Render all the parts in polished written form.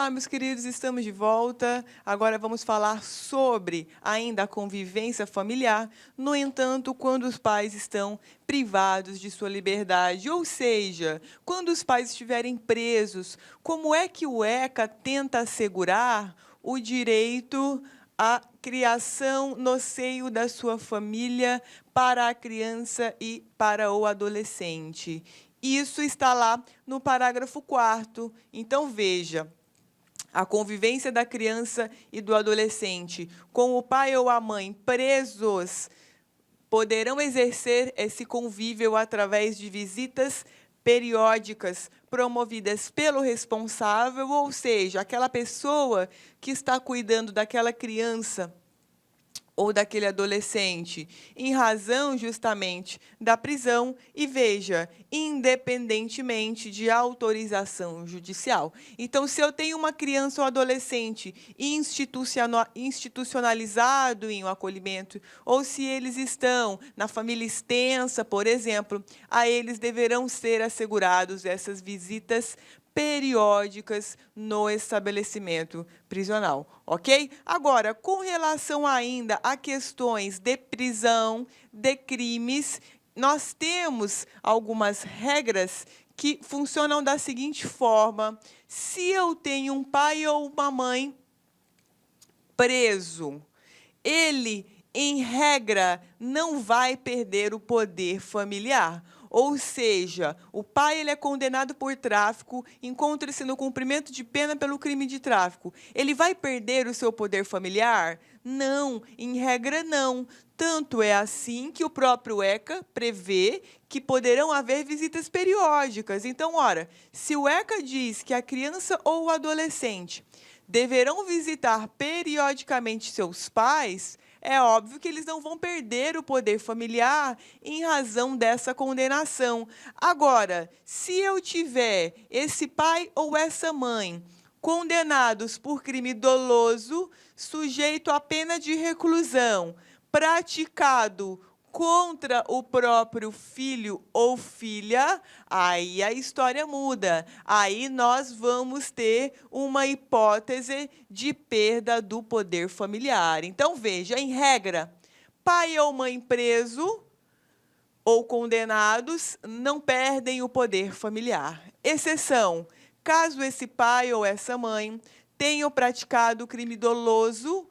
Olá, meus queridos, estamos de volta. Agora vamos falar sobre ainda a convivência familiar. No entanto, quando os pais estão privados de sua liberdade, ou seja, quando os pais estiverem presos, como é que o ECA tenta assegurar o direito à criação no seio da sua família para a criança e para o adolescente? Isso está lá no parágrafo 4º. Então, veja, a convivência da criança e do adolescente com o pai ou a mãe presos poderão exercer esse convívio através de visitas periódicas promovidas pelo responsável, ou seja, aquela pessoa que está cuidando daquela criança ou daquele adolescente, em razão justamente da prisão e, veja, independentemente de autorização judicial. Então, se eu tenho uma criança ou adolescente institucionalizado em um acolhimento, ou se eles estão na família extensa, por exemplo, a eles deverão ser assegurados essas visitas periódicas no estabelecimento prisional, ok? Agora, com relação ainda a questões de prisão, de crimes, nós temos algumas regras que funcionam da seguinte forma: se eu tenho um pai ou uma mãe preso, ele, em regra, não vai perder o poder familiar. Ou seja, o pai ele é condenado por tráfico, encontra-se no cumprimento de pena pelo crime de tráfico. Ele vai perder o seu poder familiar? Não, em regra não. Tanto é assim que o próprio ECA prevê que poderão haver visitas periódicas. Então, ora, se o ECA diz que a criança ou o adolescente deverão visitar periodicamente seus pais, é óbvio que eles não vão perder o poder familiar em razão dessa condenação. Agora, se eu tiver esse pai ou essa mãe condenados por crime doloso, sujeito à pena de reclusão, praticado contra o próprio filho ou filha, aí a história muda. Aí nós vamos ter uma hipótese de perda do poder familiar. Então, veja, em regra, pai ou mãe preso ou condenados não perdem o poder familiar. Exceção, caso esse pai ou essa mãe tenham praticado crime doloso,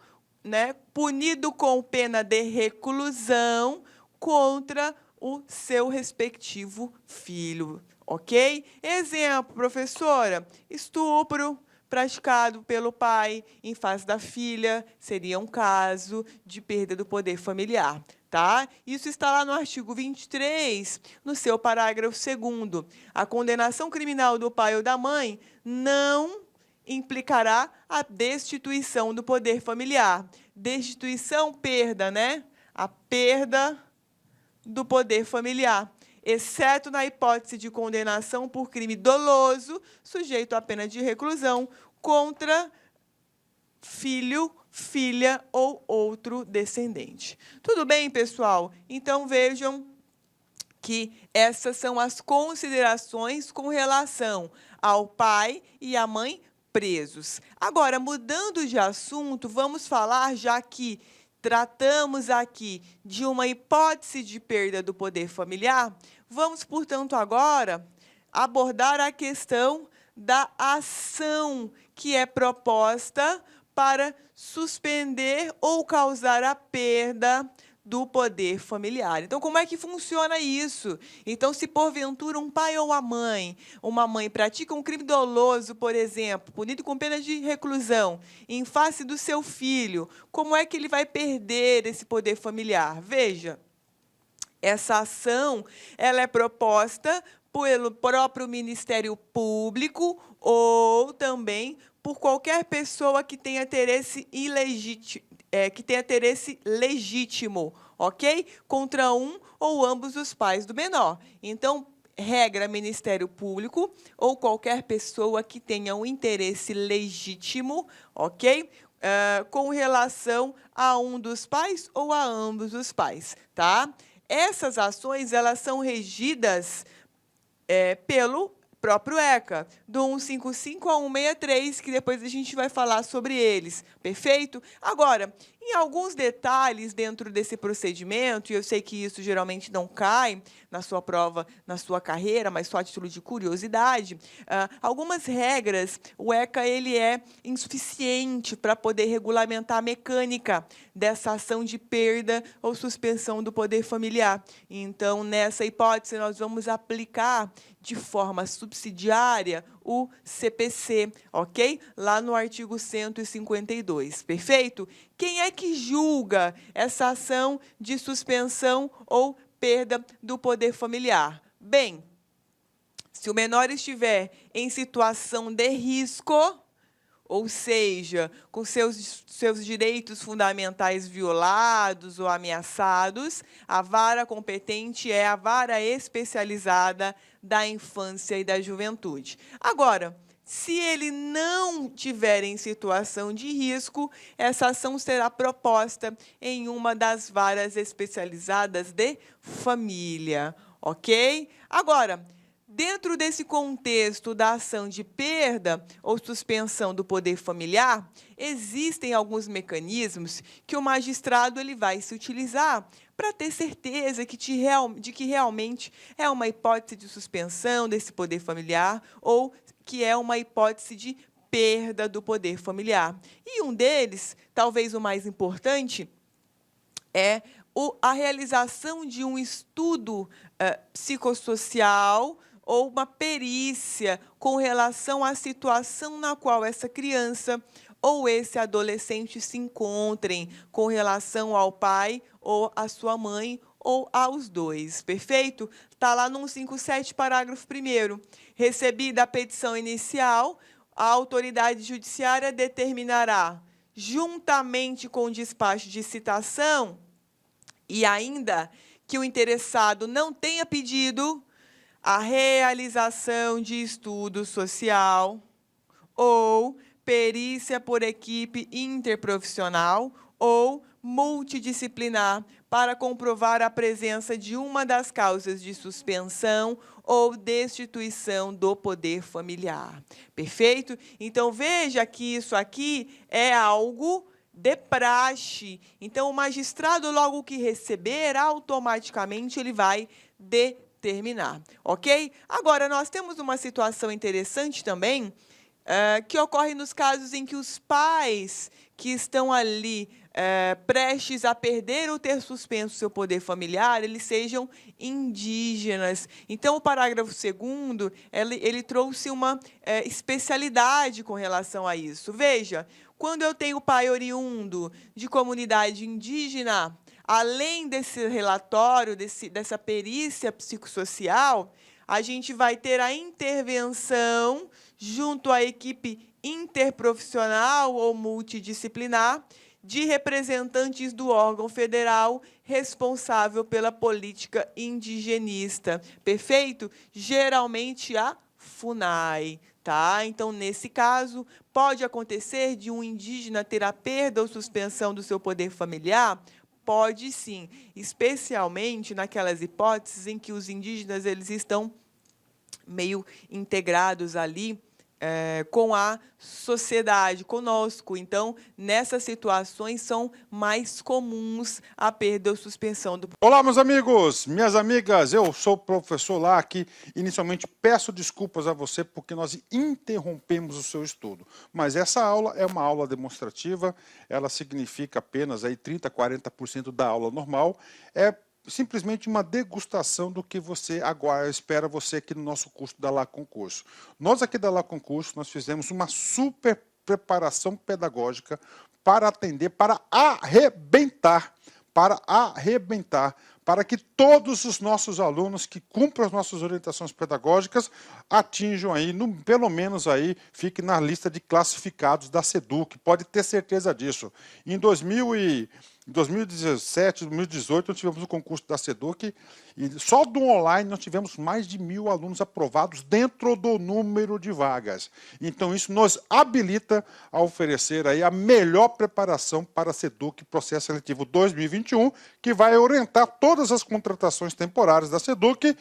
punido com pena de reclusão contra o seu respectivo filho, ok? Exemplo, professora, estupro praticado pelo pai em face da filha seria um caso de perda do poder familiar, tá? Isso está lá no artigo 23, no seu parágrafo 2º. A condenação criminal do pai ou da mãe não implicará a destituição do poder familiar. Destituição, perda, A perda do poder familiar, exceto na hipótese de condenação por crime doloso, sujeito à pena de reclusão, contra filho, filha ou outro descendente. Tudo bem, pessoal? Então, vejam que essas são as considerações com relação ao pai e à mãe presos. Agora, mudando de assunto, vamos falar, já que tratamos aqui de uma hipótese de perda do poder familiar, vamos, portanto, agora abordar a questão da ação que é proposta para suspender ou causar a perda do poder familiar. Então, como é que funciona isso? Então, se porventura um pai ou uma mãe pratica um crime doloso, por exemplo, punido com pena de reclusão, em face do seu filho, como é que ele vai perder esse poder familiar? Veja, essa ação ela é proposta pelo próprio Ministério Público ou também por qualquer pessoa que tenha interesse legítimo, ok? Contra um ou ambos os pais do menor. Então, regra Ministério Público ou qualquer pessoa que tenha um interesse legítimo, ok? Com relação a um dos pais ou a ambos os pais, tá? Essas ações, elas são regidas próprio ECA, do 155 ao 163, que depois a gente vai falar sobre eles, perfeito? Agora, em alguns detalhes dentro desse procedimento, e eu sei que isso geralmente não cai na sua prova, na sua carreira, mas só a título de curiosidade, algumas regras, o ECA ele é insuficiente para poder regulamentar a mecânica dessa ação de perda ou suspensão do poder familiar. Então, nessa hipótese, nós vamos aplicar de forma subsidiária o CPC, ok? Lá no artigo 152, perfeito? Quem é que julga essa ação de suspensão ou perda do poder familiar? Bem, se o menor estiver em situação de risco, ou seja, com seus direitos fundamentais violados ou ameaçados, a vara competente é a vara especializada da infância e da juventude. Agora, se ele não tiver em situação de risco, essa ação será proposta em uma das varas especializadas de família, ok? Agora, dentro desse contexto da ação de perda ou suspensão do poder familiar, existem alguns mecanismos que o magistrado ele vai se utilizar para ter certeza de que realmente é uma hipótese de suspensão desse poder familiar ou que é uma hipótese de perda do poder familiar. E um deles, talvez o mais importante, é a realização de um estudo psicossocial ou uma perícia com relação à situação na qual essa criança ou esse adolescente se encontrem com relação ao pai ou à sua mãe ou aos dois, perfeito? Está lá no 157, parágrafo 1º. Recebida a petição inicial, a autoridade judiciária determinará, juntamente com o despacho de citação, e ainda que o interessado não tenha pedido, a realização de estudo social ou perícia por equipe interprofissional ou multidisciplinar para comprovar a presença de uma das causas de suspensão ou destituição do poder familiar. Perfeito? Então, veja que isso aqui é algo de praxe. Então, o magistrado, logo que receber, automaticamente ele vai determinar, ok? Agora, nós temos uma situação interessante também, que ocorre nos casos em que os pais que estão ali prestes a perder ou ter suspenso seu poder familiar, eles sejam indígenas. Então, o parágrafo 2º, ele trouxe uma especialidade com relação a isso. Veja, quando eu tenho pai oriundo de comunidade indígena, além desse relatório, dessa perícia psicossocial, a gente vai ter a intervenção junto à equipe interprofissional ou multidisciplinar de representantes do órgão federal responsável pela política indigenista. Perfeito? Geralmente a FUNAI. Tá? Então, nesse caso, pode acontecer de um indígena ter a perda ou suspensão do seu poder familiar? Pode sim, especialmente naquelas hipóteses em que os indígenas eles estão meio integrados ali com a sociedade, conosco. Então, nessas situações, são mais comuns a perda ou suspensão do... Olá, meus amigos, minhas amigas, eu sou o professor Lac. Inicialmente, peço desculpas a você porque nós interrompemos o seu estudo. Mas essa aula é uma aula demonstrativa, ela significa apenas aí 30%, 40% da aula normal. É simplesmente uma degustação do que você agora espera você aqui no nosso curso da La Concurso. Nós aqui da La Concurso, nós fizemos uma super preparação pedagógica para atender, para arrebentar, para que todos os nossos alunos que cumprem as nossas orientações pedagógicas atinjam aí, pelo menos aí, fique na lista de classificados da SEDUC, pode ter certeza disso. Em 2017, 2018, nós tivemos o concurso da SEDUC e só do online nós tivemos mais de 1.000 alunos aprovados dentro do número de vagas. Então isso nos habilita a oferecer aí a melhor preparação para a SEDUC Processo Seletivo 2021, que vai orientar todas as contratações temporárias da SEDUC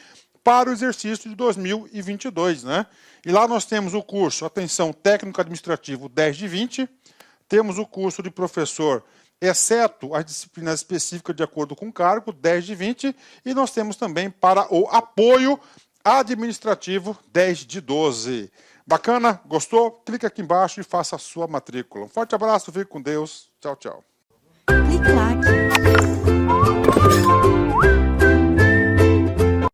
para o exercício de 2022, né? E lá nós temos o curso, atenção, técnico administrativo 10 de 20, temos o curso de professor, exceto as disciplinas específicas de acordo com o cargo, 10 de 20, e nós temos também para o apoio administrativo 10 de 12. Bacana? Gostou? Clica aqui embaixo e faça a sua matrícula. Um forte abraço, fique com Deus. Tchau, tchau. Clique lá.